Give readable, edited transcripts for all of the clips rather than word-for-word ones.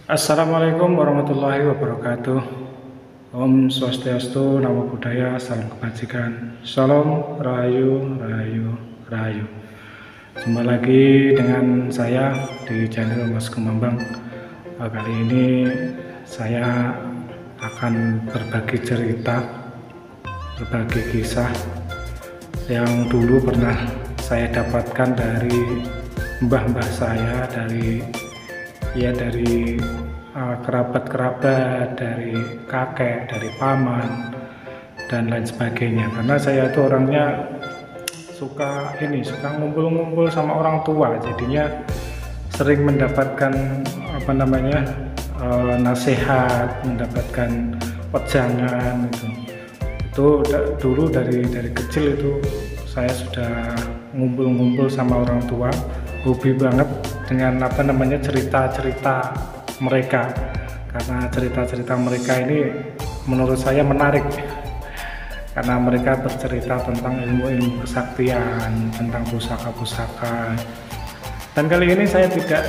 Assalamualaikum warahmatullahi wabarakatuh. Om Swastiastu, Namo Buddhaya, Salam Kebajikan, Shalom, Rahayu, Rahayu, Rahayu. Jumpa lagi dengan saya di channel Mas Kumambang. Kali ini saya akan berbagi cerita, berbagi kisah yang dulu pernah saya dapatkan dari mbah-mbah saya, dari kerabat-kerabat, dari kakek, dari paman, dan lain sebagainya. Karena saya itu orangnya suka ngumpul-ngumpul sama orang tua, jadinya sering mendapatkan nasihat, mendapatkan wejangan itu dulu dari kecil itu saya sudah ngumpul-ngumpul sama orang tua, hobi banget dengan cerita-cerita mereka, karena cerita-cerita mereka ini menurut saya menarik, karena mereka bercerita tentang ilmu-ilmu kesaktian, tentang pusaka-pusaka. Dan kali ini saya tidak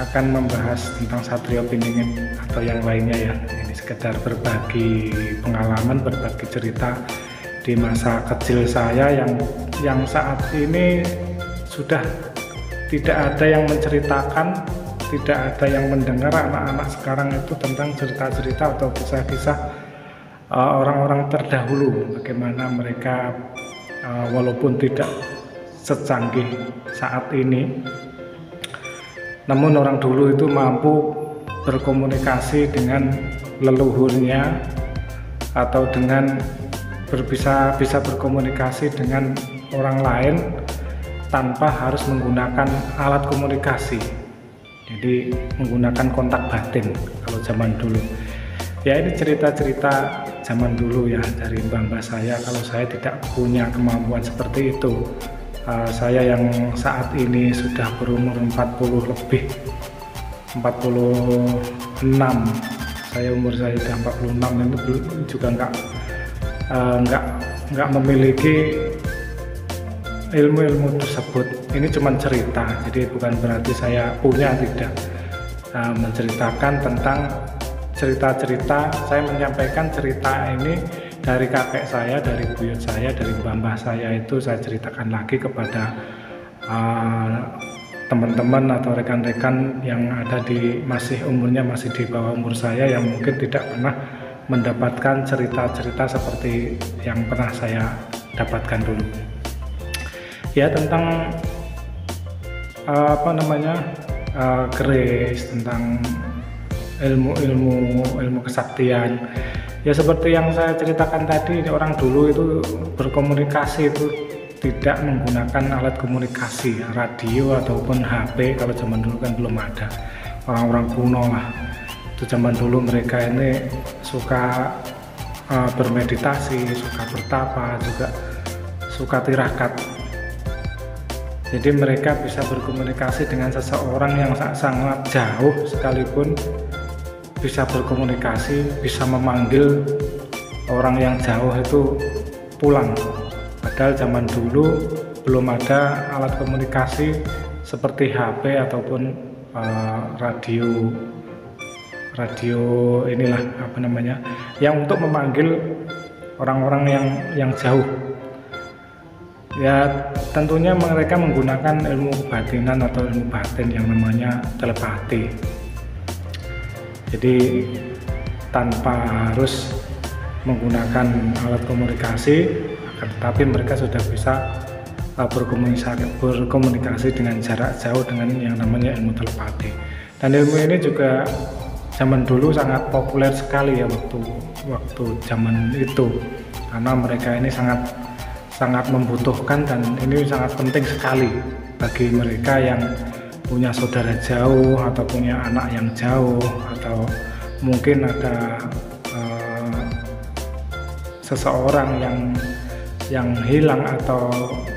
akan membahas tentang Satrio Piningit atau yang lainnya ya, ini sekedar berbagi pengalaman, berbagi cerita di masa kecil saya yang saat ini sudah tidak ada yang menceritakan, tidak ada yang mendengar anak-anak sekarang itu tentang cerita-cerita atau kisah-kisah orang-orang terdahulu, bagaimana mereka walaupun tidak secanggih saat ini, namun orang dulu itu mampu berkomunikasi dengan leluhurnya atau dengan bisa berkomunikasi dengan orang lain tanpa harus menggunakan alat komunikasi, jadi menggunakan kontak batin kalau zaman dulu ya. Ini cerita-cerita zaman dulu ya, dari mbah-mbah saya. Kalau saya tidak punya kemampuan seperti itu, saya yang saat ini sudah berumur 40 lebih, 46, umur saya sudah 46, itu juga nggak memiliki ilmu-ilmu tersebut. Ini cuma cerita, jadi bukan berarti saya punya, tidak. Menceritakan tentang cerita-cerita, saya menyampaikan cerita ini dari kakek saya, dari buyut saya, dari mbah-mbah saya, itu saya ceritakan lagi kepada teman-teman atau rekan-rekan yang ada umurnya masih di bawah umur saya, yang mungkin tidak pernah mendapatkan cerita-cerita seperti yang pernah saya dapatkan dulu ya, tentang keris, tentang ilmu kesaktian ya. Seperti yang saya ceritakan tadi, orang dulu itu berkomunikasi itu tidak menggunakan alat komunikasi, radio ataupun HP. Kalau zaman dulu kan belum ada, orang-orang kuno lah itu zaman dulu. Mereka ini suka bermeditasi, suka bertapa, juga suka tirakat. Jadi mereka bisa berkomunikasi dengan seseorang yang sangat jauh sekalipun, bisa berkomunikasi, bisa memanggil orang yang jauh itu pulang. Padahal zaman dulu belum ada alat komunikasi seperti HP ataupun radio inilah yang untuk memanggil orang-orang yang jauh ya. Tentunya mereka menggunakan ilmu kebatinan atau ilmu batin yang namanya telepati. Jadi tanpa harus menggunakan alat komunikasi, tetapi mereka sudah bisa berkomunikasi dengan jarak jauh dengan yang namanya ilmu telepati. Dan ilmu ini juga zaman dulu sangat populer sekali ya, waktu zaman itu, karena mereka ini sangat membutuhkan, dan ini sangat penting sekali bagi mereka yang punya saudara jauh atau punya anak yang jauh, atau mungkin ada seseorang yang hilang atau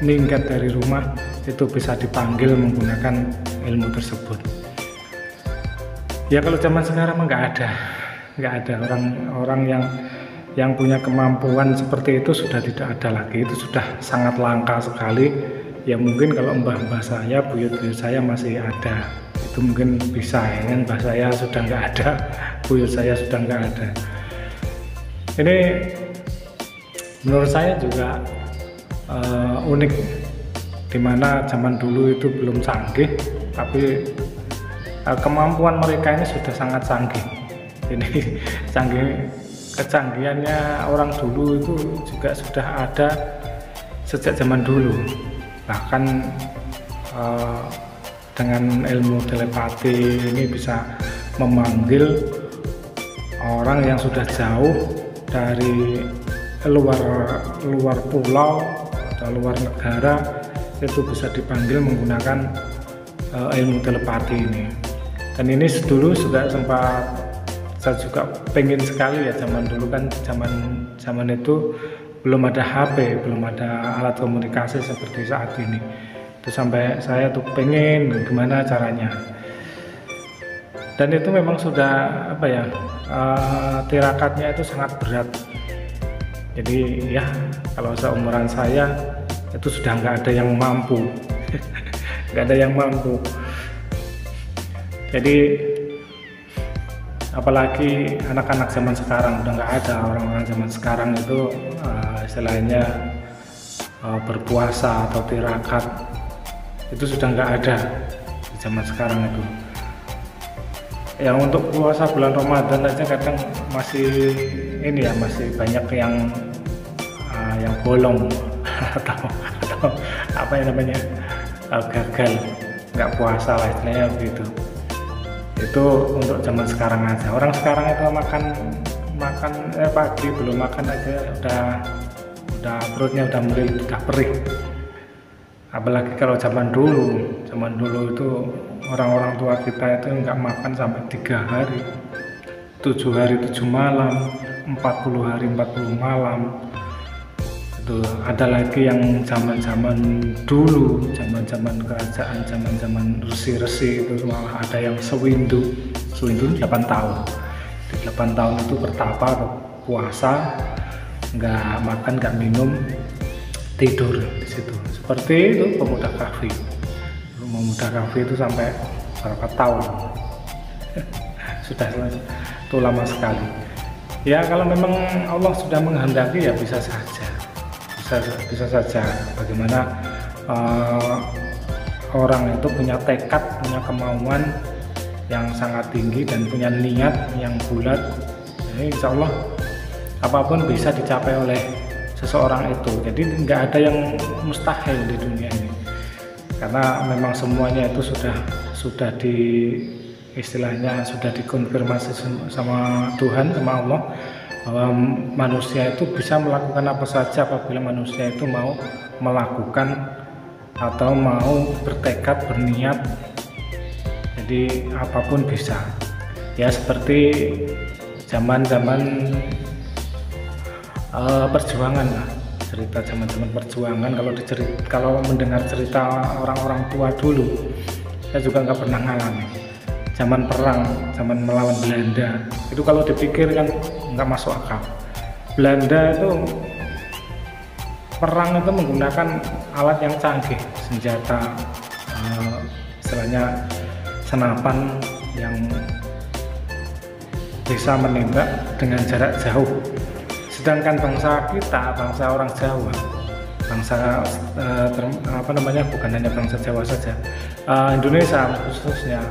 minggat dari rumah, itu bisa dipanggil menggunakan ilmu tersebut ya. Kalau zaman sekarang nggak ada orang yang punya kemampuan seperti itu, sudah tidak ada lagi, itu sudah sangat langka sekali ya. Mungkin kalau mbah-mbah saya, buyut-buyut saya masih ada, itu mungkin bisa ya kan, mbah saya sudah nggak ada, buyut saya sudah nggak ada. Ini menurut saya juga unik, dimana zaman dulu itu belum canggih, tapi kemampuan mereka ini sudah sangat canggih. Ini kecanggihannya orang dulu itu juga sudah ada sejak zaman dulu. Bahkan dengan ilmu telepati ini bisa memanggil orang yang sudah jauh dari luar pulau atau luar negara, itu bisa dipanggil menggunakan ilmu telepati ini. Dan ini dulu juga sempat saya juga pengen sekali ya, zaman dulu kan, zaman itu belum ada HP, belum ada alat komunikasi seperti saat ini. Itu sampai saya tuh pengen gimana caranya. Dan itu memang sudah apa ya, tirakatnya itu sangat berat. Jadi ya kalau seumuran saya itu sudah nggak ada yang mampu, nggak ada yang mampu. Jadi apalagi anak-anak zaman sekarang, udah nggak ada orang-orang zaman sekarang itu istilahnya berpuasa atau tirakat, itu sudah nggak ada di zaman sekarang itu. Yang untuk puasa bulan Ramadan aja kadang masih ini ya, masih banyak yang bolong atau apa yang namanya gagal, nggak puasa lah istilahnya begitu. Itu untuk zaman sekarang aja. Orang sekarang itu makan pagi belum makan aja udah perutnya udah mulai udah perih. Apalagi kalau zaman dulu itu orang-orang tua kita itu nggak makan sampai 3 hari, 7 hari 7 malam, 40 hari 40 malam. Itu ada lagi yang zaman-zaman dulu, zaman-zaman kerajaan, zaman-zaman resi-resi itu malah ada yang sewindu 8 tahun. Di 8 tahun itu bertapa puasa, nggak makan, nggak minum, tidur di situ. Seperti itu pemuda kahfi. Pemuda kahfi itu sampai berapa tahun? Sudah itu lama sekali. Ya kalau memang Allah sudah menghendaki ya bisa saja. Bagaimana orang itu punya tekad, punya kemauan yang sangat tinggi dan punya niat yang bulat. Jadi insya Allah apapun bisa dicapai oleh seseorang itu. Jadi nggak ada yang mustahil di dunia ini, karena memang semuanya itu sudah istilahnya sudah dikonfirmasi sama Tuhan, sama Allah, bahwa manusia itu bisa melakukan apa saja apabila manusia itu mau melakukan atau mau bertekad, berniat. Jadi apapun bisa ya, seperti zaman-zaman perjuangan lah, cerita zaman-zaman perjuangan. Kalau mendengar cerita orang-orang tua dulu, saya juga nggak pernah ngalami zaman perang, zaman melawan Belanda. Itu kalau dipikir kan nggak masuk akal. Belanda itu perang itu menggunakan alat yang canggih, senjata istilahnya senapan yang bisa menembak dengan jarak jauh. Sedangkan bangsa kita, bangsa orang Jawa, bukan hanya bangsa Jawa saja, Indonesia khususnya,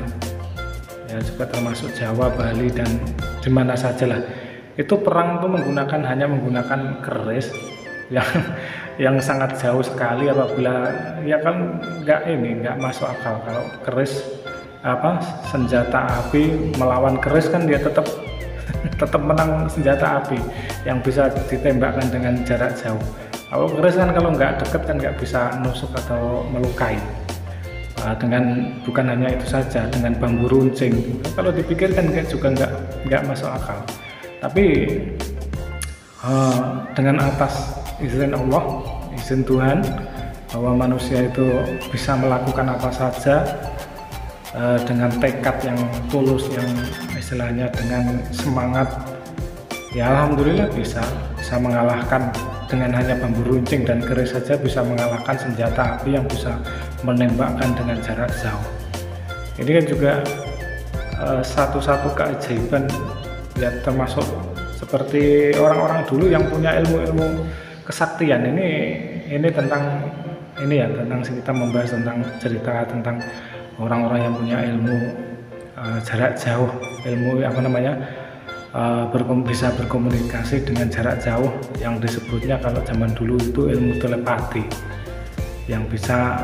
ya juga termasuk Jawa, Bali dan dimana saja lah, itu perang itu hanya menggunakan keris yang sangat jauh sekali. Apabila ya kan nggak masuk akal kalau keris senjata api melawan keris, kan dia tetap menang senjata api yang bisa ditembakkan dengan jarak jauh. Kalau keris kan kalau nggak deket kan nggak bisa nusuk atau melukai. Bukan hanya itu saja, dengan bambu runcing, kalau dipikirkan juga nggak masuk akal. Tapi dengan atas izin Allah, izin Tuhan, bahwa manusia itu bisa melakukan apa saja dengan tekad yang tulus, yang istilahnya dengan semangat, ya alhamdulillah bisa mengalahkan. Dengan hanya bambu runcing dan keris saja bisa mengalahkan senjata api yang bisa menembakkan dengan jarak jauh. Ini kan juga satu-satu keajaiban ya, termasuk seperti orang-orang dulu yang punya ilmu-ilmu kesaktian. Ini tentang ini ya, tentang kita membahas tentang cerita tentang orang-orang yang punya ilmu jarak jauh, ilmu apa namanya, bisa berkomunikasi dengan jarak jauh, yang disebutnya kalau zaman dulu itu ilmu telepati, yang bisa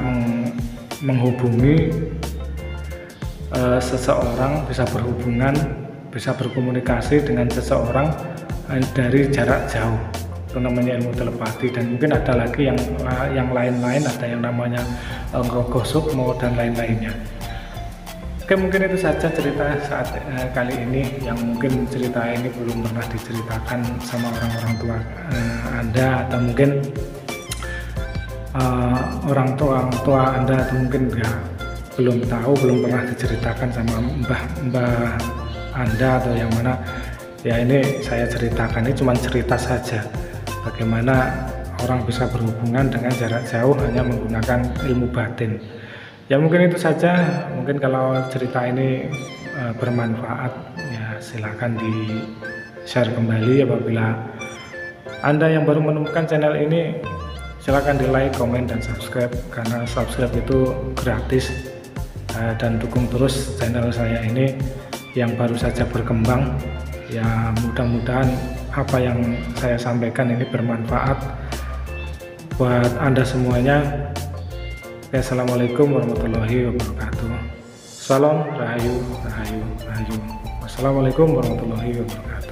menghubungi seseorang, bisa berhubungan, bisa berkomunikasi dengan seseorang dari jarak jauh. Itu namanya ilmu telepati. Dan mungkin ada lagi yang lain-lain, ada yang namanya Ngrogo Sukmo dan lain-lainnya. Oke, mungkin itu saja cerita saat kali ini, yang mungkin cerita ini belum pernah diceritakan sama orang-orang tua Anda, atau mungkin orang tua Anda, atau mungkin belum tahu, belum pernah diceritakan sama mbah Anda atau yang mana. Ya, ini saya ceritakan, ini cuma cerita saja bagaimana orang bisa berhubungan dengan jarak jauh hanya menggunakan ilmu batin. Ya, mungkin itu saja. Mungkin kalau cerita ini bermanfaat, ya silakan di share kembali. Apabila Anda yang baru menemukan channel ini, silakan di like, komen, dan subscribe, karena subscribe itu gratis. Dan dukung terus channel saya ini yang baru saja berkembang. Ya, mudah-mudahan apa yang saya sampaikan ini bermanfaat buat Anda semuanya. Assalamualaikum warahmatullahi wabarakatuh. Salam rahayu, rahayu, rahayu. Wassalamualaikum warahmatullahi wabarakatuh.